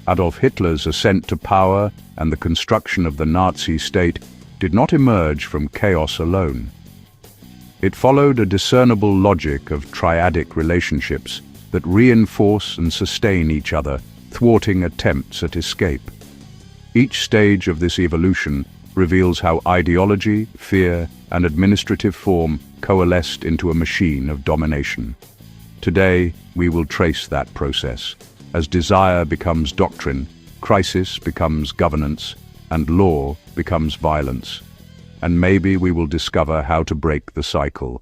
Adolf Hitler's ascent to power and the construction of the Nazi state did not emerge from chaos alone. It followed a discernible logic of triadic relationships that reinforce and sustain each other, thwarting attempts at escape. Each stage of this evolution reveals how ideology, fear, and administrative form coalesced into a machine of domination. Today, we will trace that process. As desire becomes doctrine, crisis becomes governance, and law becomes violence. And maybe we will discover how to break the cycle.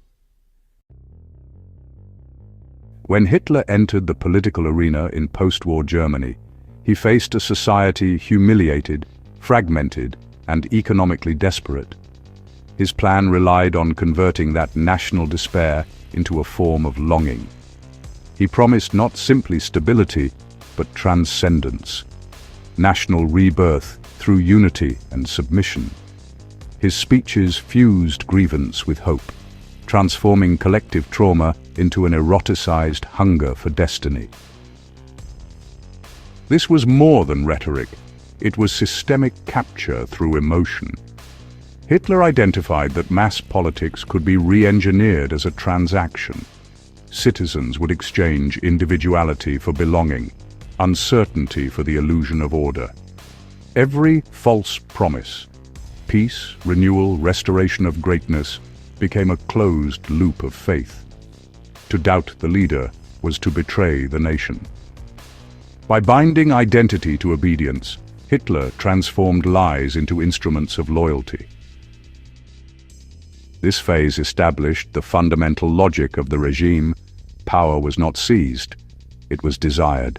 When Hitler entered the political arena in post-war Germany, he faced a society humiliated, fragmented, and economically desperate. His plan relied on converting that national despair into a form of longing. He promised not simply stability, but transcendence, national rebirth through unity and submission. His speeches fused grievance with hope, transforming collective trauma into an eroticized hunger for destiny. This was more than rhetoric. It was systemic capture through emotion. Hitler identified that mass politics could be re-engineered as a transaction. Citizens would exchange individuality for belonging, uncertainty for the illusion of order. Every false promise, peace, renewal, restoration of greatness, became a closed loop of faith. To doubt the leader was to betray the nation. By binding identity to obedience, Hitler transformed lies into instruments of loyalty. This phase established the fundamental logic of the regime. Power was not seized, it was desired.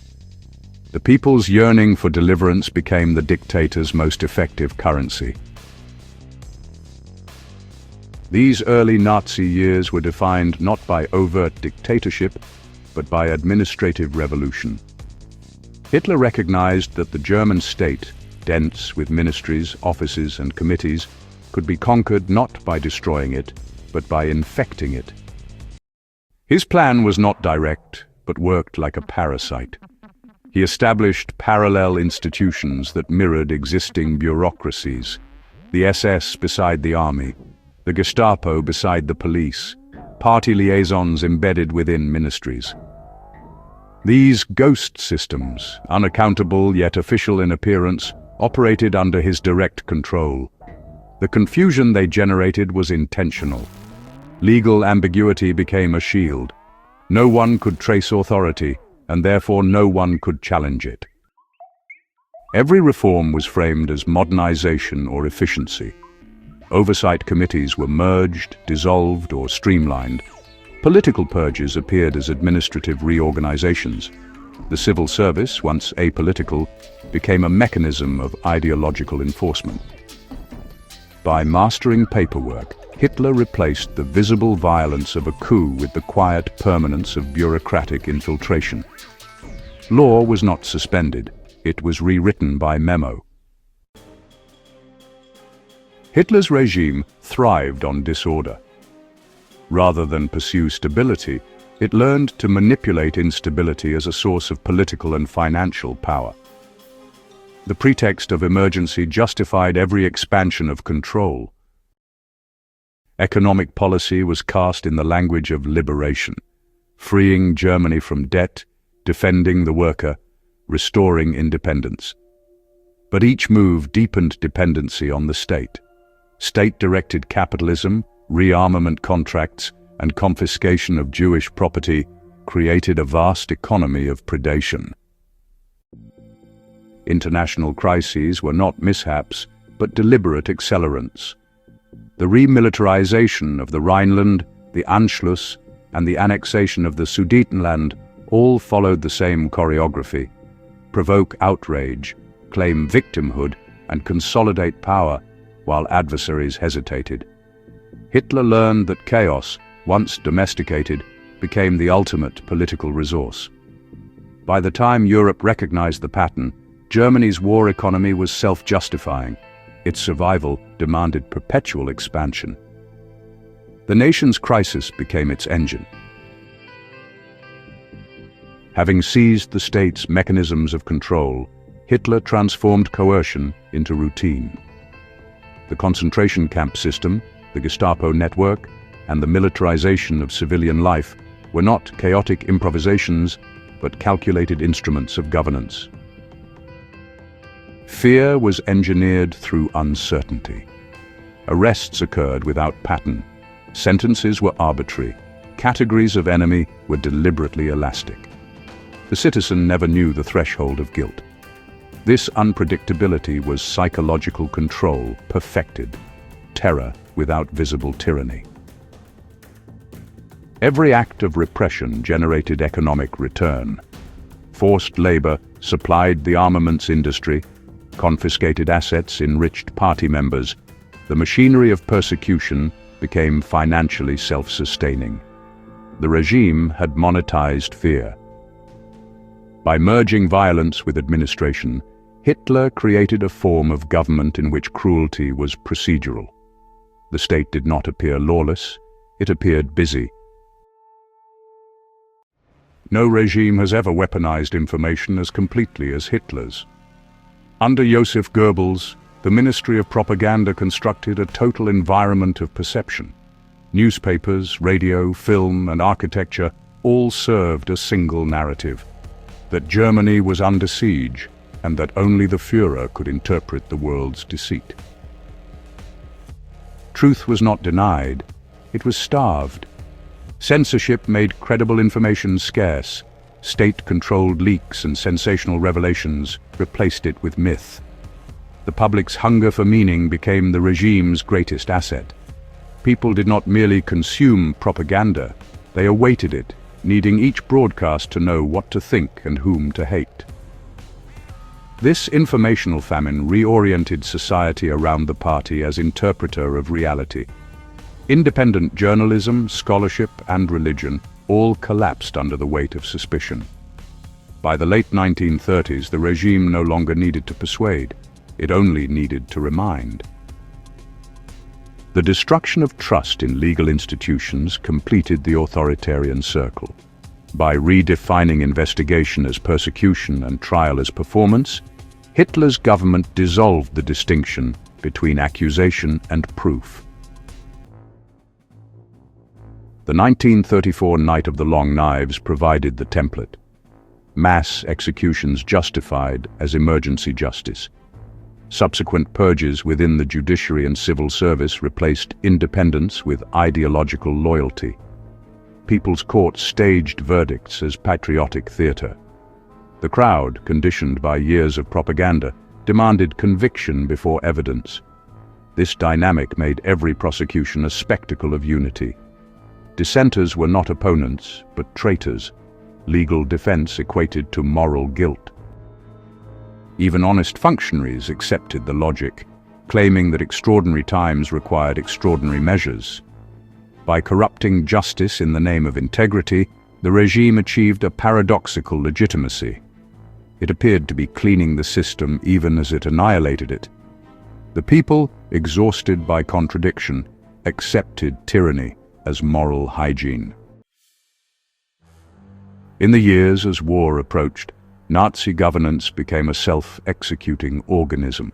The people's yearning for deliverance became the dictator's most effective currency. These early Nazi years were defined not by overt dictatorship, but by administrative revolution. Hitler recognized that the German state, dense with ministries, offices, and committees, could be conquered not by destroying it, but by infecting it. His plan was not direct, but worked like a parasite. He established parallel institutions that mirrored existing bureaucracies, the SS beside the army, the Gestapo beside the police, party liaisons embedded within ministries. These ghost systems, unaccountable yet official in appearance, operated under his direct control. The confusion they generated was intentional. Legal ambiguity became a shield. No one could trace authority, and therefore no one could challenge it. Every reform was framed as modernization or efficiency. Oversight committees were merged, dissolved, or streamlined. Political purges appeared as administrative reorganizations. The civil service, once apolitical, became a mechanism of ideological enforcement. By mastering paperwork, Hitler replaced the visible violence of a coup with the quiet permanence of bureaucratic infiltration. Law was not suspended, it was rewritten by memo. Hitler's regime thrived on disorder. Rather than pursue stability, it learned to manipulate instability as a source of political and financial power. The pretext of emergency justified every expansion of control. Economic policy was cast in the language of liberation, freeing Germany from debt, defending the worker, restoring independence. But each move deepened dependency on the state. State-directed capitalism, rearmament contracts, and confiscation of Jewish property created a vast economy of predation. International crises were not mishaps, but deliberate accelerants. The remilitarization of the Rhineland, the Anschluss, and the annexation of the Sudetenland all followed the same choreography: provoke outrage, claim victimhood, and consolidate power while adversaries hesitated. Hitler learned that chaos, once domesticated, became the ultimate political resource. By the time Europe recognized the pattern, Germany's war economy was self-justifying. Its survival demanded perpetual expansion. The nation's crisis became its engine. Having seized the state's mechanisms of control, Hitler transformed coercion into routine. The concentration camp system, the Gestapo network, and the militarization of civilian life were not chaotic improvisations, but calculated instruments of governance. Fear was engineered through uncertainty. Arrests occurred without pattern. Sentences were arbitrary. Categories of enemy were deliberately elastic. The citizen never knew the threshold of guilt. This unpredictability was psychological control perfected, terror without visible tyranny. Every act of repression generated economic return. Forced labor supplied the armaments industry, confiscated assets enriched party members. The machinery of persecution became financially self-sustaining. The regime had monetized fear. By merging violence with administration, Hitler created a form of government in which cruelty was procedural. The state did not appear lawless, it appeared busy. No regime has ever weaponized information as completely as Hitler's. Under Joseph Goebbels, the Ministry of Propaganda constructed a total environment of perception. Newspapers, radio, film, and architecture all served a single narrative: that Germany was under siege, and that only the Führer could interpret the world's deceit. Truth was not denied, it was starved. Censorship made credible information scarce. State-controlled leaks and sensational revelations replaced it with myth. The public's hunger for meaning became the regime's greatest asset. People did not merely consume propaganda, they awaited it, needing each broadcast to know what to think and whom to hate. This informational famine reoriented society around the party as interpreter of reality. Independent journalism, scholarship, and religion all collapsed under the weight of suspicion. By the late 1930s, the regime no longer needed to persuade, it only needed to remind. The destruction of trust in legal institutions completed the authoritarian circle. By redefining investigation as persecution and trial as performance, Hitler's government dissolved the distinction between accusation and proof. The 1934 Night of the Long Knives provided the template. Mass executions justified as emergency justice. Subsequent purges within the judiciary and civil service replaced independence with ideological loyalty. People's courts staged verdicts as patriotic theater. The crowd, conditioned by years of propaganda, demanded conviction before evidence. This dynamic made every prosecution a spectacle of unity. Dissenters were not opponents, but traitors. Legal defense equated to moral guilt. Even honest functionaries accepted the logic, claiming that extraordinary times required extraordinary measures. By corrupting justice in the name of integrity, the regime achieved a paradoxical legitimacy. It appeared to be cleaning the system even as it annihilated it. The people, exhausted by contradiction, accepted tyranny as moral hygiene. In the years as war approached, Nazi governance became a self-executing organism.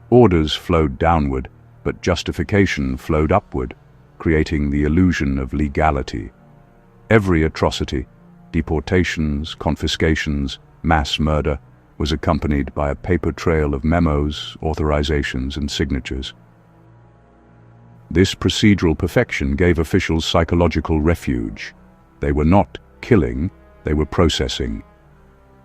Orders flowed downward, but justification flowed upward, creating the illusion of legality. Every atrocity, deportations, confiscations, mass murder, was accompanied by a paper trail of memos, authorizations, and signatures. This procedural perfection gave officials psychological refuge. They were not killing, they were processing.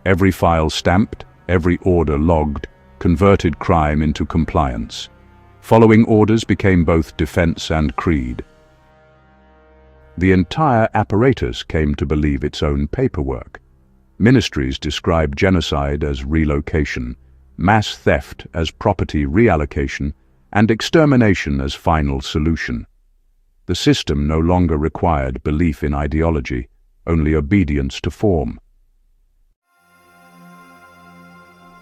Every file stamped, every order logged, converted crime into compliance. Following orders became both defense and creed. The entire apparatus came to believe its own paperwork. Ministries described genocide as relocation, mass theft as property reallocation, and extermination as final solution. The system no longer required belief in ideology, only obedience to form.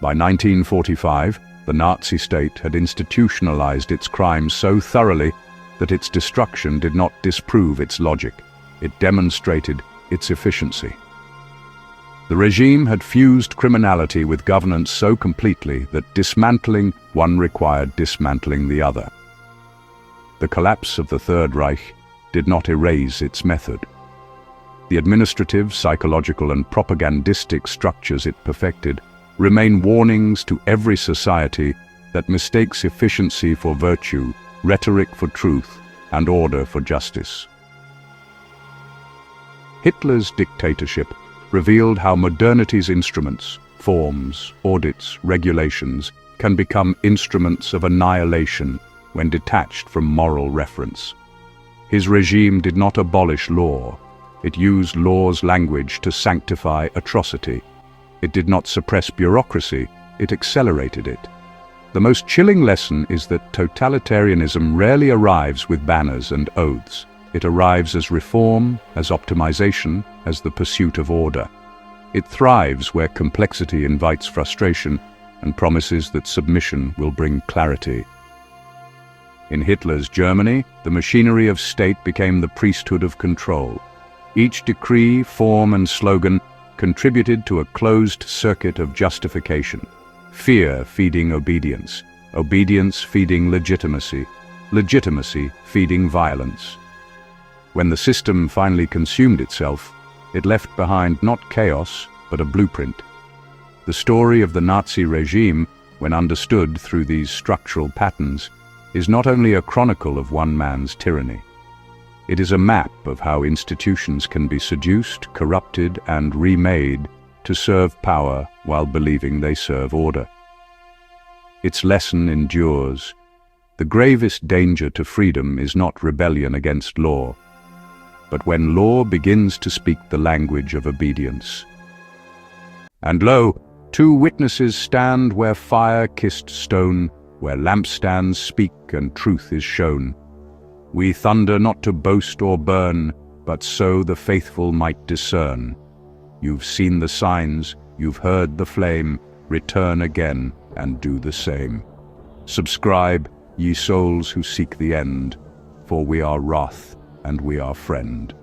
By 1945, the Nazi state had institutionalized its crimes so thoroughly that its destruction did not disprove its logic, it demonstrated its efficiency. The regime had fused criminality with governance so completely that dismantling one required dismantling the other. The collapse of the Third Reich did not erase its method. The administrative, psychological, and propagandistic structures it perfected remain warnings to every society that mistakes efficiency for virtue, rhetoric for truth, and order for justice. Hitler's dictatorship revealed how modernity's instruments, forms, audits, regulations, can become instruments of annihilation when detached from moral reference. His regime did not abolish law. It used law's language to sanctify atrocity. It did not suppress bureaucracy. It accelerated it. The most chilling lesson is that totalitarianism rarely arrives with banners and oaths. It arrives as reform, as optimization, as the pursuit of order. It thrives where complexity invites frustration and promises that submission will bring clarity. In Hitler's Germany, the machinery of state became the priesthood of control. Each decree, form, and slogan contributed to a closed circuit of justification. Fear feeding obedience, obedience feeding legitimacy, legitimacy feeding violence. When the system finally consumed itself, it left behind not chaos, but a blueprint. The story of the Nazi regime, when understood through these structural patterns, is not only a chronicle of one man's tyranny. It is a map of how institutions can be seduced, corrupted, and remade to serve power while believing they serve order. Its lesson endures. The gravest danger to freedom is not rebellion against law, but when law begins to speak the language of obedience. And lo, two witnesses stand where fire kissed stone, where lampstands speak and truth is shown. We thunder not to boast or burn, but so the faithful might discern. You've seen the signs, you've heard the flame, return again and do the same. Subscribe, ye souls who seek the end, for we are wrath and we are friend.